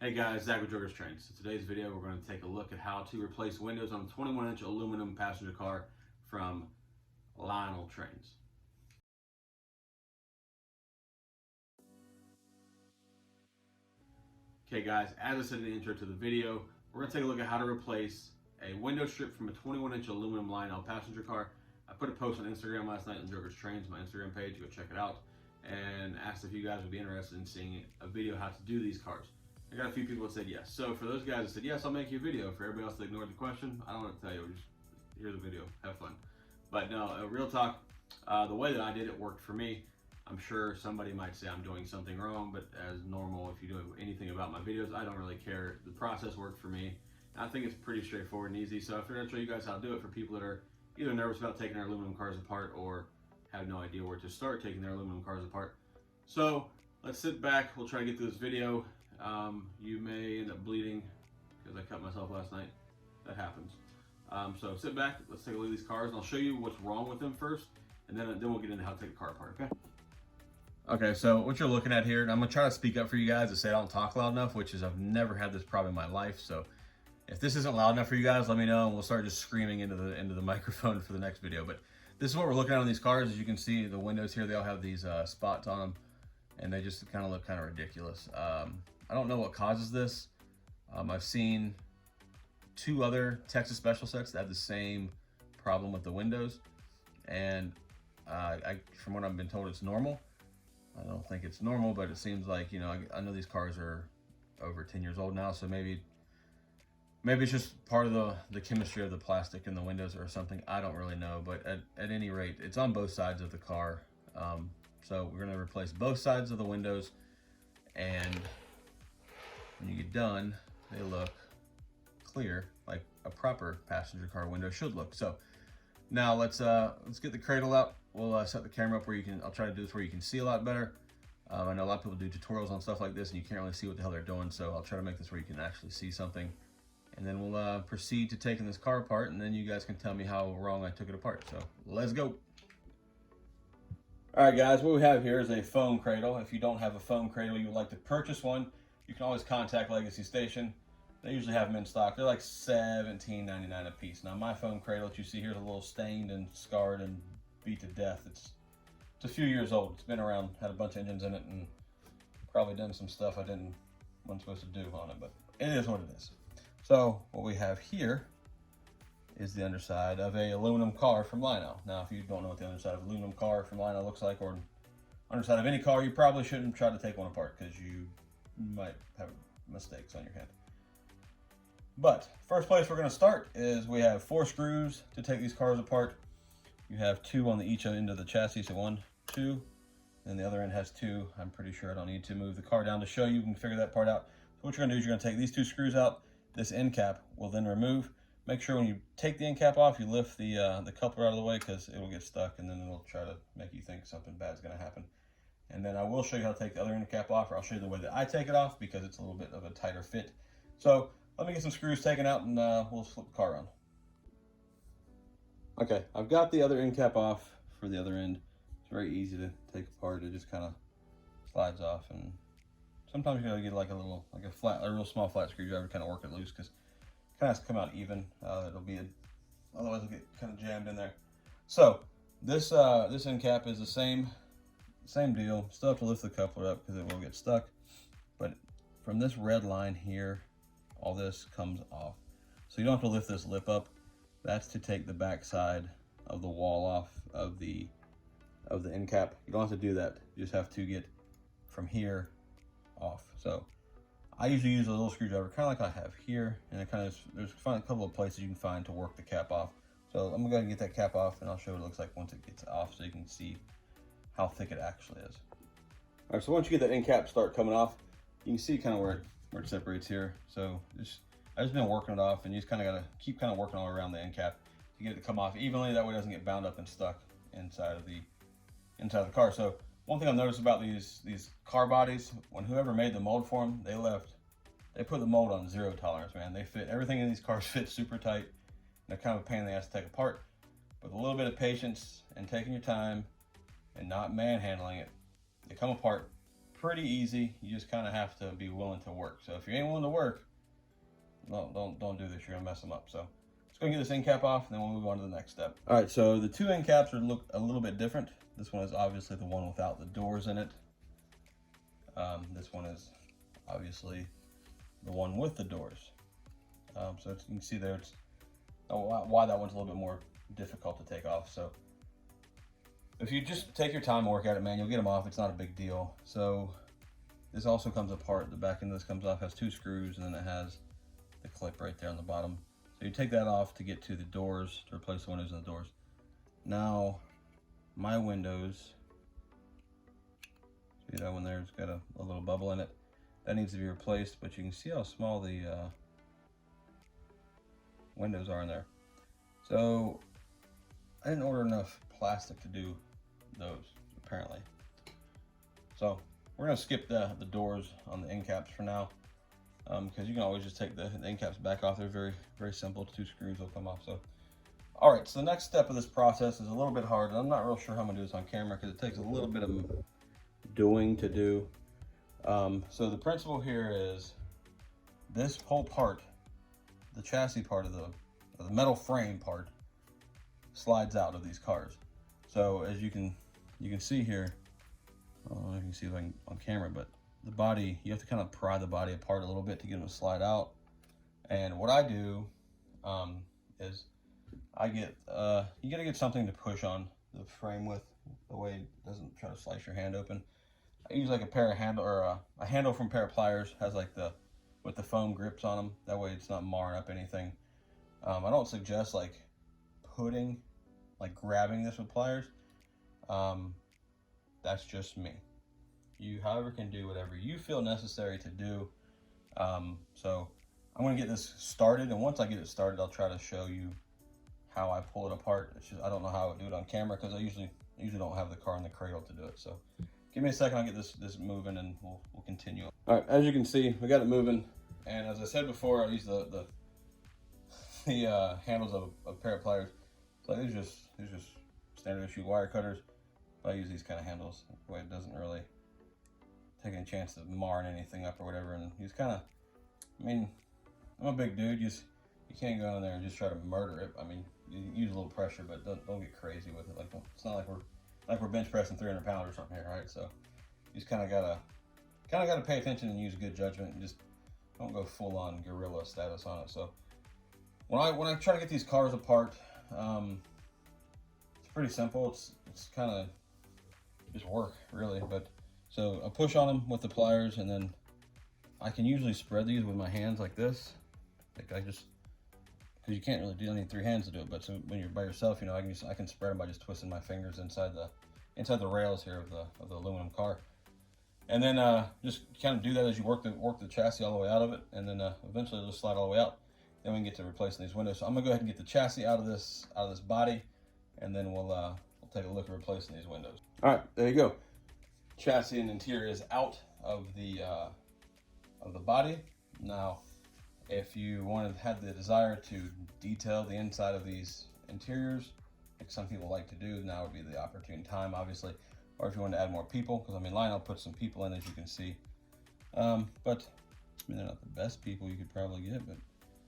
Hey guys, Zach with Joker's Trains. So today's video we're going to take a look at how to replace windows on a 21-inch aluminum passenger car from Lionel Trains. Okay guys, as I said in the intro to the video, we're going to take a look at how to replace a window strip from a 21-inch aluminum Lionel passenger car. I put a post on Instagram last night on Joker's Trains, my Instagram page, go check it out, and asked if you guys would be interested in seeing a video how to do these cars. I got a few people that said yes. So for those guys that said yes, I'll make you a video. For everybody else that ignored the question, I don't want to tell you, just here's the video, have fun. But no, real talk, the way that I did it worked for me. I'm sure somebody might say I'm doing something wrong, but as normal, if you do anything about my videos, I don't really care. The process worked for me. And I think it's pretty straightforward and easy. So I figured I'd show you guys how to do it for people that are either nervous about taking their aluminum cars apart or have no idea where to start taking their aluminum cars apart. So let's sit back, we'll try to get through this video. You may end up bleeding because I cut myself last night. That happens. So sit back, let's take a look at these cars, and I'll show you what's wrong with them first, and then we'll get into how to take the car apart, okay? Okay, so what you're looking at here, and I'm gonna try to speak up for you guys to say I don't talk loud enough, which is I've never had this problem in my life. So if this isn't loud enough for you guys, let me know, and we'll start just screaming into the microphone for the next video. But this is what we're looking at on these cars. As you can see, the windows here, they all have these spots on them, and they just kind of look kind of ridiculous. I don't know what causes this. I've seen two other Texas special sets that have the same problem with the windows, and from what I've been told, it's normal. I don't think it's normal, but it seems like, you know, I know these cars are over 10 years old now, so maybe it's just part of the chemistry of the plastic in the windows or something. I don't really know, but at any rate, it's on both sides of the car. So we're gonna replace both sides of the windows, and when you get done, they look clear, like a proper passenger car window should look. So now let's get the cradle out. We'll set the camera up where you can, I'll try to do this where you can see a lot better. I know a lot of people do tutorials on stuff like this and you can't really see what the hell they're doing, so I'll try to make this where you can actually see something. And then we'll proceed to taking this car apart, and then you guys can tell me how wrong I took it apart. So let's go. All right guys, what we have here is a foam cradle. If you don't have a foam cradle, you would like to purchase one, you can always contact Legacy Station. They usually have them in stock. They're like $17.99 a piece. Now my foam cradle that you see here is a little stained and scarred and beat to death. It's a few years old. It's been around, had a bunch of engines in it, and probably done some stuff I wasn't supposed to do on it, but it is what it is. So what we have here is the underside of a aluminum car from Lionel. Now if you don't know what the underside of an aluminum car from Lionel looks like, or underside of any car, you probably shouldn't try to take one apart because you might have mistakes on your hand. But first place we're going to start is we have 4 screws to take these cars apart. You have 2 on each end of the chassis, so 1, 2, and the other end has 2. I'm pretty sure I don't need to move the car down to show you can figure that part out. So what you're going to do is you're going to take these 2 screws out. This end cap will then remove. Make sure when you take the end cap off, you lift the coupler out of the way, because it will get stuck and then it'll try to make you think something bad is going to happen. And then I will show you how to take the other end cap off, or I'll show you the way that I take it off because it's a little bit of a tighter fit. So let me get some screws taken out and we'll flip the car around. Okay, I've got the other end cap off for the other end. It's very easy to take apart. It just kind of slides off, and sometimes you gotta get like a real small flat screwdriver to kind of work it loose, because it kind of has to come out even. Otherwise it'll get kind of jammed in there. So this end cap is the same deal. Still have to lift the coupler up because it will get stuck. But from this red line here, all this comes off. So you don't have to lift this lip up. That's to take the back side of the wall off of the end cap. You don't have to do that. You just have to get from here off. So I usually use a little screwdriver, kind of like I have here, and there's a couple of places you can find to work the cap off. So I'm gonna go ahead and get that cap off, and I'll show you what it looks like once it gets off, so you can see how thick it actually is. All right, so once you get that end cap start coming off, you can see kind of where it separates here. So I've just been working it off, and you just kind of got to keep kind of working all around the end cap to get it to come off evenly. That way it doesn't get bound up and stuck inside of the car. So one thing I've noticed about these car bodies, when whoever made the mold for them, they put the mold on 0 tolerance, man. They fit, everything in these cars fits super tight. They're kind of a pain in the ass to take apart. With a little bit of patience and taking your time and not manhandling it, they come apart pretty easy. You just kind of have to be willing to work. So if you ain't willing to work, don't do this. You're gonna mess them up. So let's go get this end cap off, and then we'll move on to the next step. All right, so the two end caps look a little bit different. This one is obviously the one without the doors in it. This one is obviously the one with the doors. So you can see there, it's why that one's a little bit more difficult to take off. So if you just take your time and work at it, man, you'll get them off. It's not a big deal. So this also comes apart. The back end of this comes off, has 2 screws, and then it has the clip right there on the bottom. So you take that off to get to the doors, to replace the windows and the doors. Now, my windows, see that one there, it's got a little bubble in it. That needs to be replaced, but you can see how small the windows are in there. So I didn't order enough plastic to do those, apparently. So we're gonna skip the doors on the end caps for now, because you can always just take the end caps back off. They're very, very simple. 2 screws will come off. So, all right, so the next step of this process is a little bit hard. I'm not real sure how I'm gonna do this on camera because it takes a little bit of doing to do. So the principle here is this whole part, the chassis part of the metal frame part, slides out of these cars. So as you can see here, I don't know if you can see it on camera, but the body, you have to kind of pry the body apart a little bit to get them to slide out. And what I do is I get, you gotta get something to push on the frame with, the way it doesn't try to slice your hand open. I use like a pair of handle, or a handle from a pair of pliers, has like with the foam grips on them. That way it's not marring up anything. I don't suggest like grabbing this with pliers. That's just me. You, however, can do whatever you feel necessary to do. So I'm gonna get this started, and once I get it started, I'll try to show you how I pull it apart. It's just, I don't know how I would do it on camera because I usually don't have the car in the cradle to do it. So give me a second, I'll get this moving, and we'll continue. All right, as you can see, we got it moving, and as I said before, I use the handles of a pair of pliers. So these are just standard issue wire cutters. But I use these kind of handles, that way it doesn't really take any chance of marring anything up or whatever. And you just kind of, I mean, I'm a big dude. You can't go in there and just try to murder it. I mean, you use a little pressure, but don't get crazy with it. Like, it's not like we're bench pressing 300 pounds or something here, right? So you just kind of gotta pay attention and use good judgment, and just don't go full on guerrilla status on it. So when I try to get these cars apart, it's pretty simple. It's kind of just work, really. But so I push on them with the pliers, and then I can usually spread these with my hands like this. Like because you can't really do, I need 3 hands to do it. But so when you're by yourself, you know, I can spread them by just twisting my fingers inside the rails here of the aluminum car. And then just kind of do that as you work the chassis all the way out of it, and then eventually it'll just slide all the way out. Then we can get to replacing these windows. So I'm gonna go ahead and get the chassis out of this body, and then we'll take a look at replacing these windows. All right, there you go. Chassis and interior is out of the body. Now, if you had the desire to detail the inside of these interiors, like some people like to do, now would be the opportune time, obviously. Or if you want to add more people, because I mean, Lionel put some people in, as you can see. But I mean, they're not the best people you could probably get, but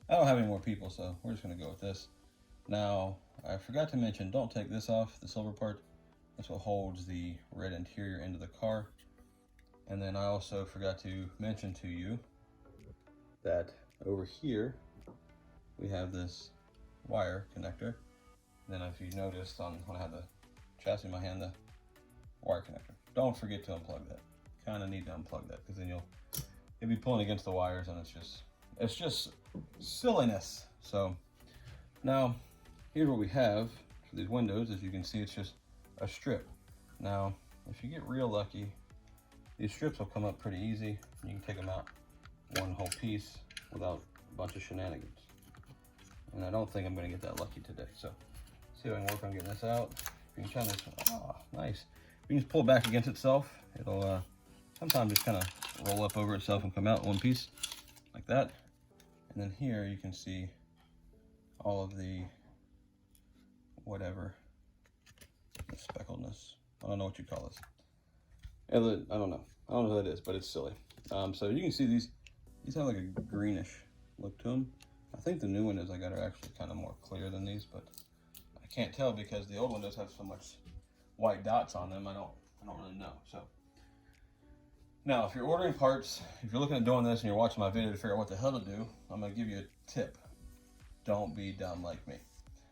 I don't have any more people, so we're just gonna go with this. Now, I forgot to mention, don't take this off, the silver part. That's what holds the red interior into the car. And then I also forgot to mention to you that over here, we have this wire connector. And then if you noticed when I had the chassis in my hand, the wire connector. Don't forget to unplug that. Kind of need to unplug that, because then you'll be pulling against the wires, and it's just silliness. So now here's what we have for these windows. As you can see, it's just a strip. Now, if you get real lucky, these strips will come up pretty easy. You can take them out one whole piece without a bunch of shenanigans. And I don't think I'm going to get that lucky today. So see if I can work on getting this out. You can try this. Oh, nice. You can just pull it back against itself. It'll sometimes just kind of roll up over itself and come out in one piece like that. And then here you can see all of the whatever, the speckledness. I don't know what you call this. I don't know. I don't know what it is, but it's silly. So you can see these have like a greenish look to them. I think the new windows I got are actually kind of more clear than these, but I can't tell because the old windows have so much white dots on them. I don't really know. So now, if you're ordering parts, if you're looking at doing this and you're watching my video to figure out what the hell to do, I'm gonna give you a tip. Don't be dumb like me.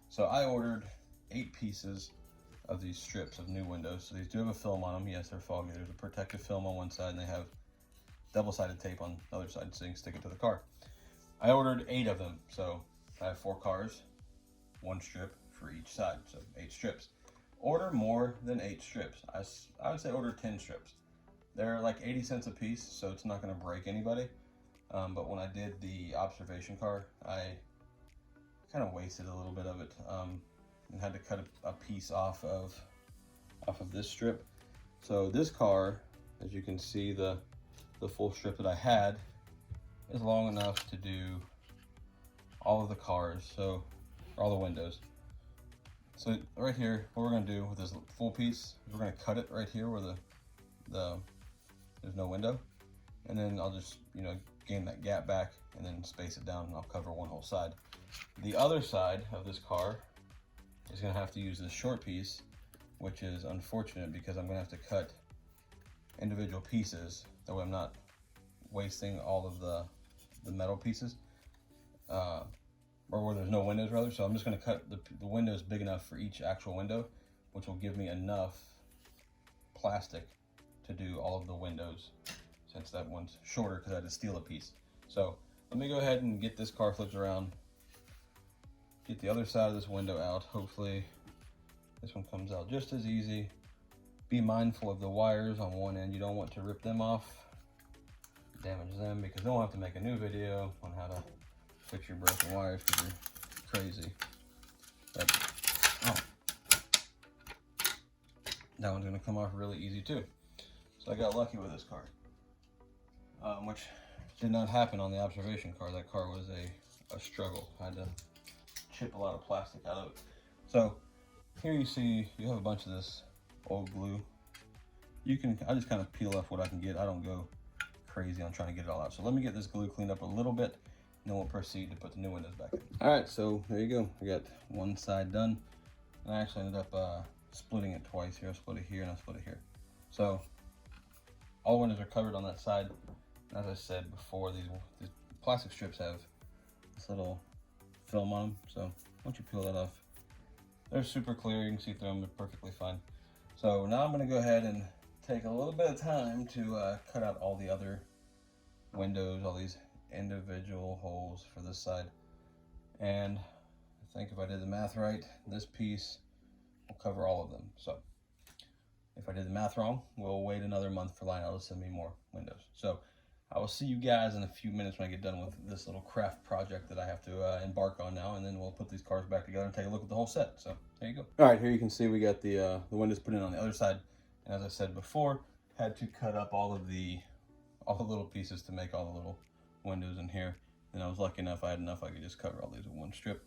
So I ordered 8 pieces of these strips of new windows. So these do have a film on them. Yes, they're foggy. There's a protective film on one side and they have double-sided tape on the other side so you can stick it to the car. I ordered 8 of them. So I have 4 cars, 1 strip for each side, so 8 strips. Order more than 8 strips. I would say order 10 strips. They're like 80 cents a piece, so it's not gonna break anybody. But when I did the observation car, I kind of wasted a little bit of it and had to cut a piece off of this strip. So this car, as you can see, the full strip that I had is long enough to do all of the cars, so all the windows. So right here, what we're gonna do with this full piece is we're gonna cut it right here where there's no window, and then I'll just, you know, gain that gap back and then space it down, and I'll cover one whole side. The other side of this car is gonna have to use this short piece, which is unfortunate because I'm gonna have to cut individual pieces. That way I'm not wasting all of the metal pieces, or where there's no windows rather. So I'm just gonna cut the windows big enough for each actual window, which will give me enough plastic to do all of the windows, since that one's shorter because I had to steal a piece. So let me go ahead and get this car flipped around, get the other side of this window out. Hopefully this one comes out just as easy. Be mindful of the wires on one end. You don't want to rip them off, damage them, because then we'll have to make a new video on how to fix your broken wires because you're crazy. But, oh, that one's gonna come off really easy too. So I got lucky with this car, which did not happen on the observation car. That car was a struggle. I had to chip a lot of plastic out of it. So here you see you have a bunch of this old glue. I just kind of peel off what I can get. I don't go crazy on trying to get it all out. So let me get this glue cleaned up a little bit, and then we'll proceed to put the new windows back in. All right, so there you go. I got one side done, and I actually ended up splitting it twice here. I split it here and I split it here. So all windows are covered on that side. As I said before, these plastic strips have this little film on them. So once you peel that off, they're super clear. You can see through them. They're perfectly fine. So now I'm going to go ahead and take a little bit of time to cut out all the other windows, all these individual holes for this side. And I think if I did the math right, this piece will cover all of them. So if I did the math wrong, we'll wait another month for Lionel to send me more windows. So I will see you guys in a few minutes when I get done with this little craft project that I have to embark on now, and then we'll put these cars back together and take a look at the whole set. So there you go. All right, here you can see we got the windows put in on the other side, and as I said before, had to cut up all the little pieces to make all the little windows in here. And I was lucky enough, I had enough I could just cover all these with one strip.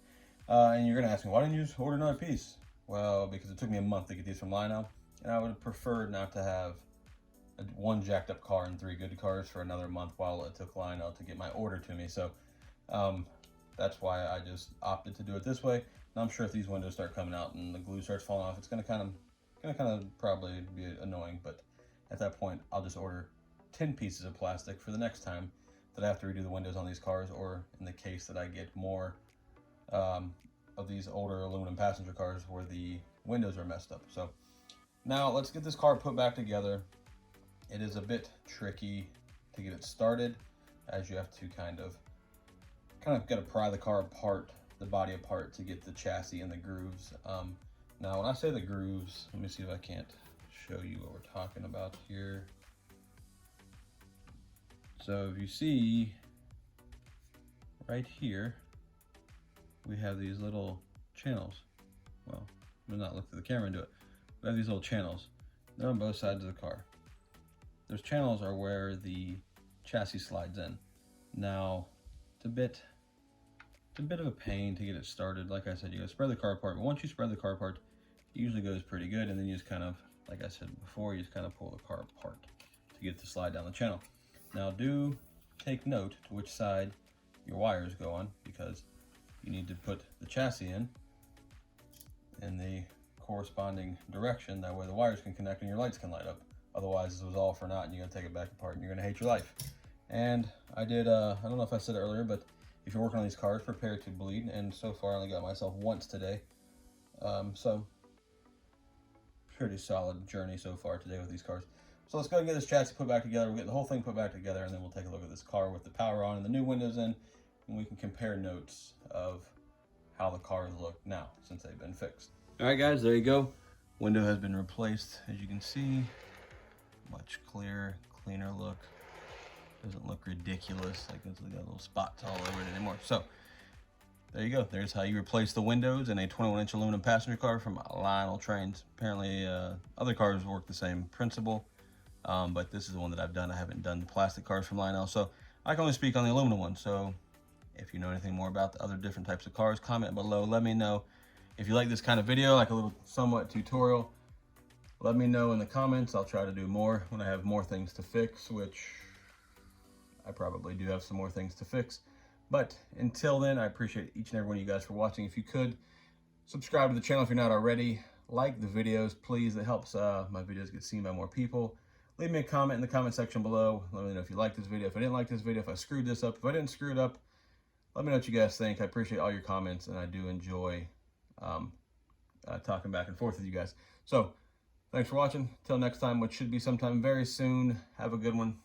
And you're gonna ask me, why didn't you just order another piece? Well, because it took me a month to get these from Lionel, and I would have preferred not to have one jacked up car and 3 good cars for another month while it took Lionel to get my order to me. So that's why I just opted to do it this way. And I'm sure if these windows start coming out and the glue starts falling off, it's gonna kind of probably be annoying. But at that point, I'll just order 10 pieces of plastic for the next time that I have to redo the windows on these cars, or in the case that I get more of these older aluminum passenger cars where the windows are messed up. So now let's get this car put back together. It is a bit tricky to get it started, as you have to kind of got to pry the car apart, the body apart, to get the chassis and the grooves. Now when I say the grooves, let me see if I can't show you what we're talking about here. So if you see right here, we have these little channels. Well, I'm gonna not look through the camera and do it. We have these little channels. They're on both sides of the car. Those channels are where the chassis slides in. Now, it's a bit of a pain to get it started. Like I said, you gotta spread the car apart, but once you spread the car apart, it usually goes pretty good, and then you just kind of, like I said before, you just kind of pull the car apart to get it to slide down the channel. Now do take note to which side your wires go on, because you need to put the chassis in the corresponding direction. That way the wires can connect and your lights can light up. Otherwise, this was all for naught and you're gonna take it back apart and you're gonna hate your life. And I did, I don't know if I said it earlier, but if you're working on these cars, prepare to bleed. And so far I only got myself once today. So pretty solid journey so far today with these cars. So let's go and get this chassis put back together. We'll get the whole thing put back together, and then we'll take a look at this car with the power on and the new windows in, and we can compare notes of how the cars look now since they've been fixed. All right, guys, there you go. Window has been replaced, as you can see. Much clearer, cleaner look. Doesn't look ridiculous, like it's got little spots all over it anymore. So there you go. There's how you replace the windows in a 21-inch aluminum passenger car from Lionel Trains. Apparently, other cars work the same principle, but this is the one that I've done. I haven't done the plastic cars from Lionel, so I can only speak on the aluminum one. So if you know anything more about the other different types of cars, comment below. Let me know. If you like this kind of video, like a little somewhat tutorial, let me know in the comments. I'll try to do more when I have more things to fix, which I probably do have some more things to fix. But until then, I appreciate each and every one of you guys for watching. If you could, subscribe to the channel if you're not already. Like the videos, please. It helps my videos get seen by more people. Leave me a comment in the comment section below. Let me know if you liked this video, if I didn't like this video, if I screwed this up. If I didn't screw it up, let me know what you guys think. I appreciate all your comments, and I do enjoy talking back and forth with you guys. So, thanks for watching. Till next time, which should be sometime very soon. Have a good one.